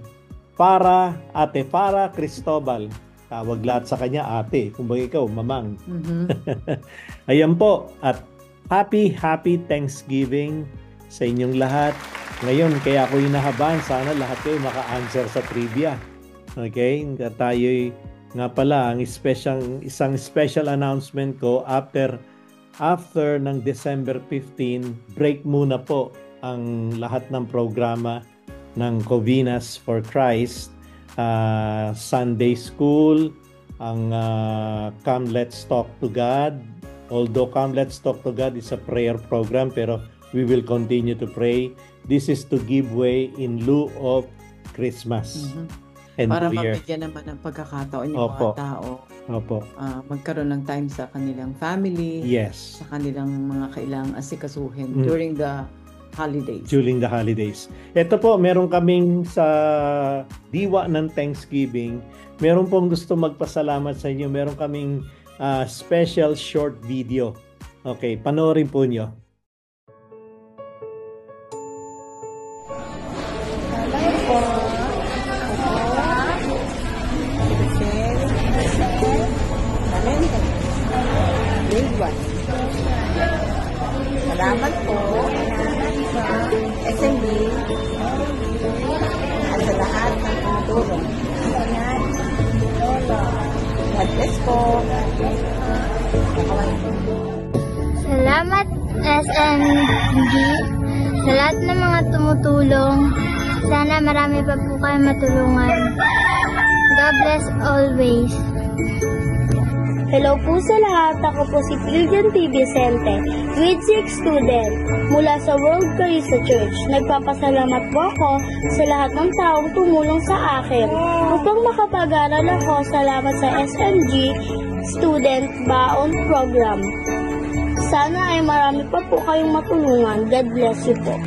Speaker 1: Ate Farah Cristobal. Tawag lahat sa kanya ate, kumbaga ikaw mamang. Ayan po, at happy Thanksgiving sa inyong lahat. Ngayon, kaya ako hinahabaan, sana lahat kayo maka-answer sa trivia. Okay? Tayo nga pala, isang special announcement ko after ng December 15, break muna po ang lahat ng programa ng Covinas for Christ. Sunday School, ang Come Let's Talk to God. Although Come Let's Talk to God is a prayer program, pero we will continue to pray. This is to give way in lieu of Christmas. And
Speaker 9: para
Speaker 1: New Year.
Speaker 9: mabigyan naman ng pagkakataon yung mga tao. Magkaroon ng time sa kanilang family.
Speaker 1: Yes.
Speaker 9: Sa kanilang mga kailangang asikasuhin during the holidays.
Speaker 1: During the holidays. Ito po, meron kaming sa diwa ng Thanksgiving, meron pong gusto magpasalamat sa inyo. Meron kaming special short video. Okay, panoorin po nyo.
Speaker 11: Salamat po sa SMB at sa lahat ng tumutulong. God bless po.
Speaker 12: Salamat SMG sa lahat ng mga tumutulong. Sana marami pa po kayo matulungan. God bless always.
Speaker 13: Hello po sa lahat. Ako po si Pilgrim T. Vicente, grade 6 student mula sa World Carissa Church. Nagpapasalamat po ako sa lahat ng taong tumulong sa akin upang makapag-aral ako. Salamat sa SMG Student Baon Program. Sana ay marami pa po kayong matulungan. God bless you po.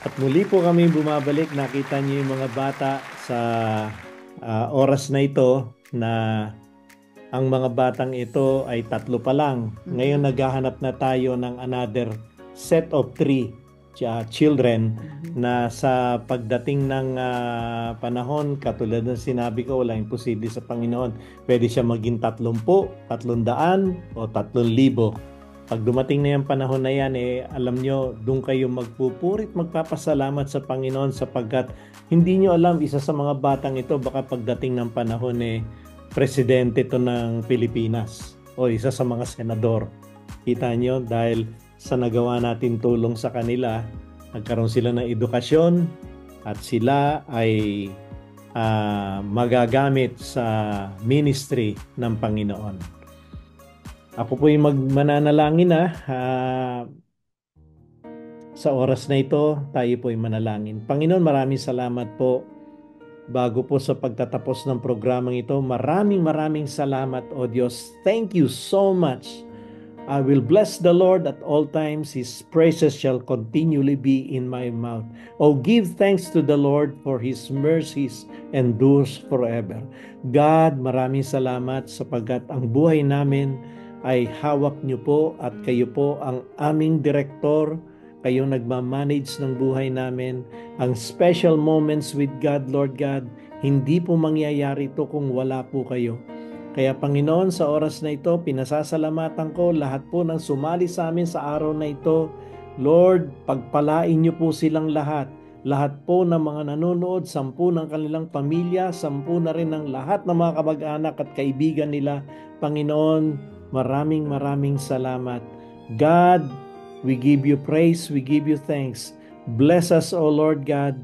Speaker 1: At muli po kami bumabalik. Nakita niyo yung mga bata sa oras na ito na ang mga batang ito ay 3 pa lang. Ngayon naghahanap na tayo ng another set of 3 children na sa pagdating ng panahon, katulad ng sinabi ko, wala imposible sa Panginoon. Pwede siya maging 30, 300 o 3,000. Pag dumating na yung panahon na yan, alam nyo, doon kayo magpupurit, magpapasalamat sa Panginoon sapagkat hindi nyo alam, isa sa mga batang ito, baka pagdating ng panahon, presidente to ng Pilipinas o isa sa mga senador. Kita nyo, dahil sa nagawa natin tulong sa kanila, nagkaroon sila ng edukasyon at sila ay magagamit sa ministry ng Panginoon. Ako po yung mananalangin sa oras na ito, tayo po yung manalangin. Panginoon, maraming salamat po. Bago po sa pagtatapos ng programang ito, maraming salamat, O Diyos. Thank you so much. I will bless the Lord at all times. His praises shall continually be in my mouth. Oh, give thanks to the Lord, for His mercies endures forever. God, maraming salamat sapagkat ang buhay namin ay hawak niyo po at kayo po ang aming direktor. Kayo nagmamanage ng buhay namin. Ang special moments with God, Lord God, hindi po mangyayari ito kung wala po kayo. Kaya Panginoon, sa oras na ito, pinasasalamatan ko lahat po ng sumali sa amin sa araw na ito. Lord, pagpalain niyo po silang lahat. Lahat po ng mga nanonood, 10 ng kanilang pamilya, 10 na rin ng lahat ng mga kamag-anak at kaibigan nila. Panginoon, maraming salamat. God, we give you praise, we give you thanks. Bless us, O Lord God,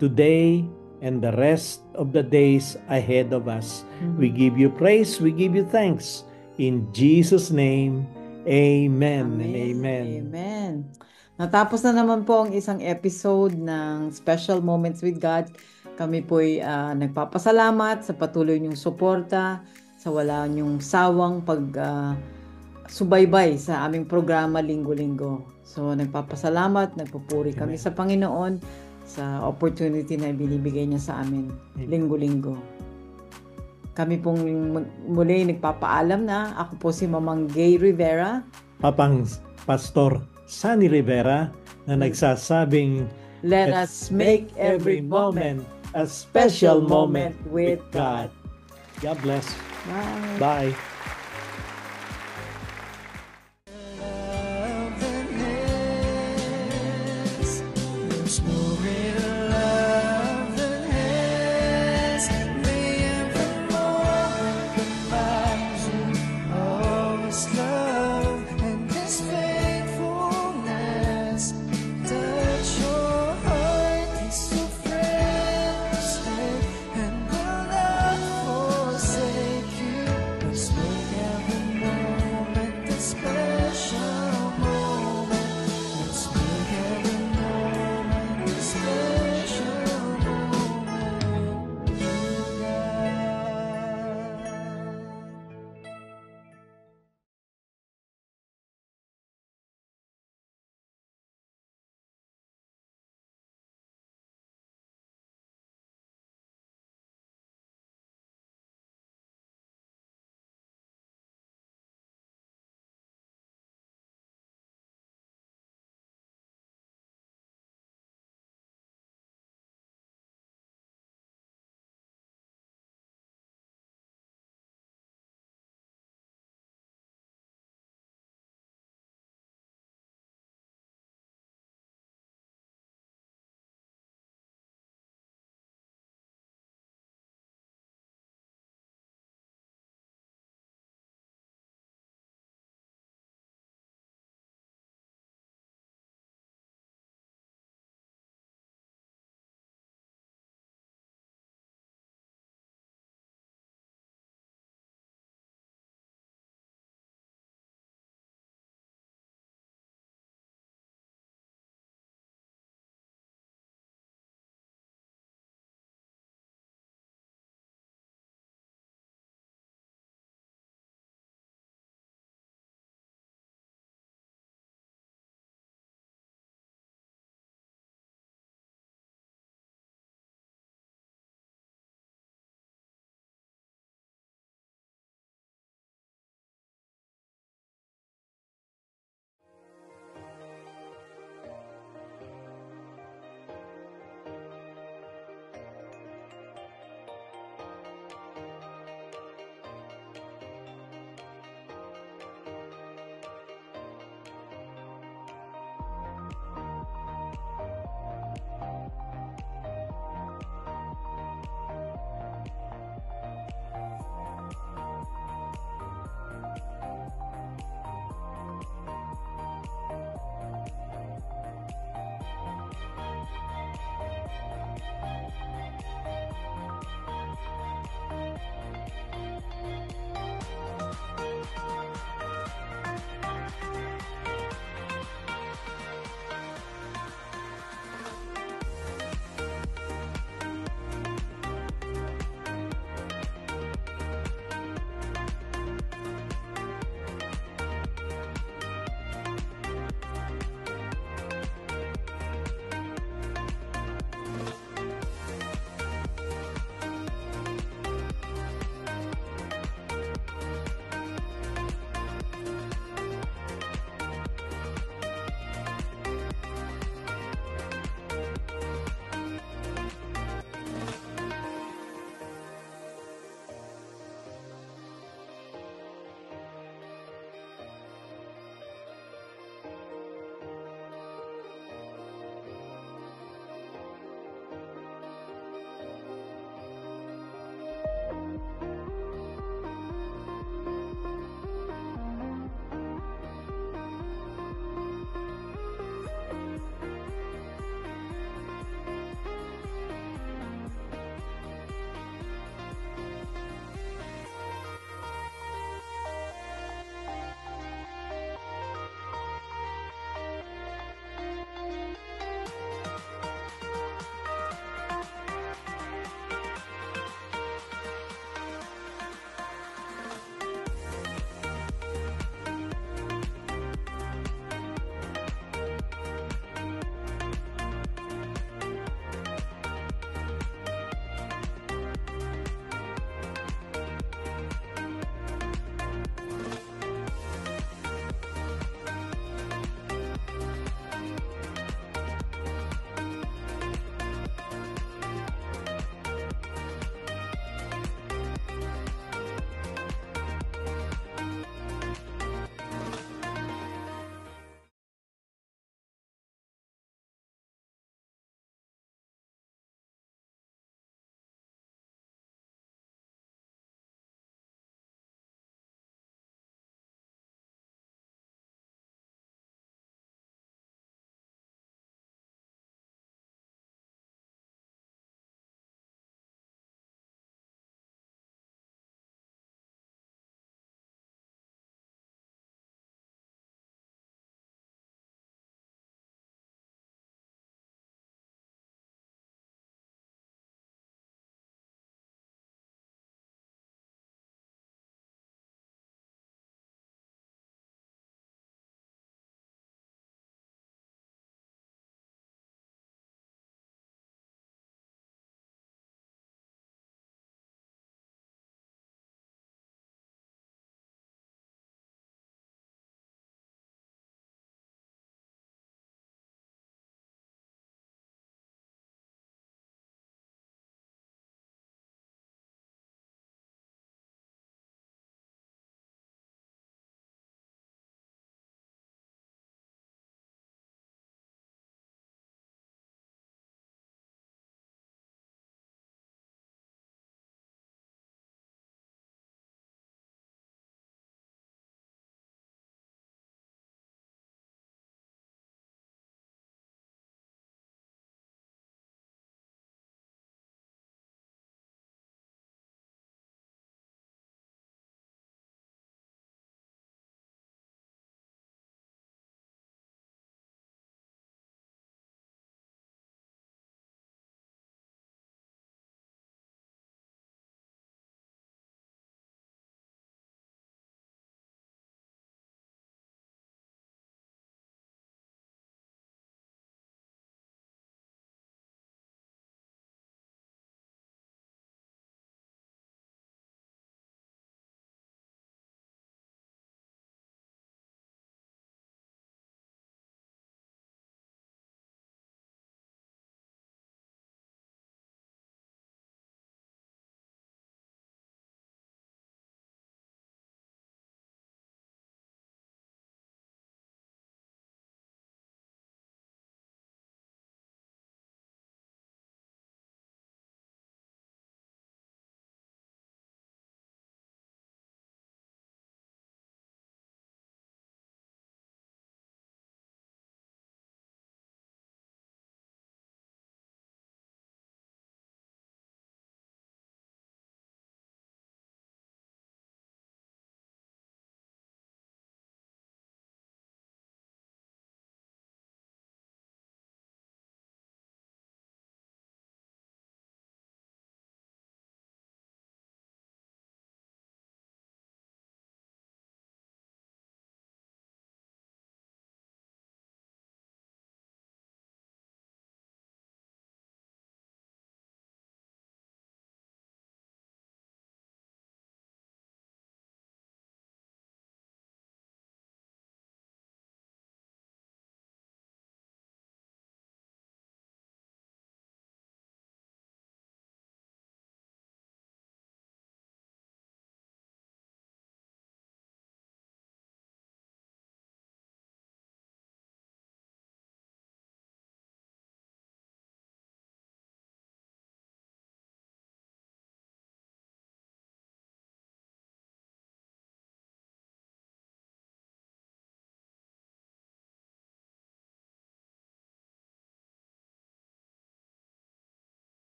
Speaker 1: today and the rest of the days ahead of us. We give you praise, we give you thanks. In Jesus' name, amen. Amen.
Speaker 9: Amen. Natapos na naman po ang isang episode ng Special Moments with God. Kami po'y nagpapasalamat sa patuloy niyong suporta, sa wala niyong sawang subaybay sa aming programa linggo-linggo. So nagpapasalamat, nagpupuri kami sa Panginoon sa opportunity na binibigay niya sa amin linggo-linggo. Kami pong muli nagpapaalam na. Ako po si Mamang Gay Rivera.
Speaker 1: Papang Pastor Sunny Rivera na nagsasabing,
Speaker 9: Let us make every moment a special moment with God.
Speaker 1: God bless.
Speaker 9: Bye.
Speaker 1: Bye.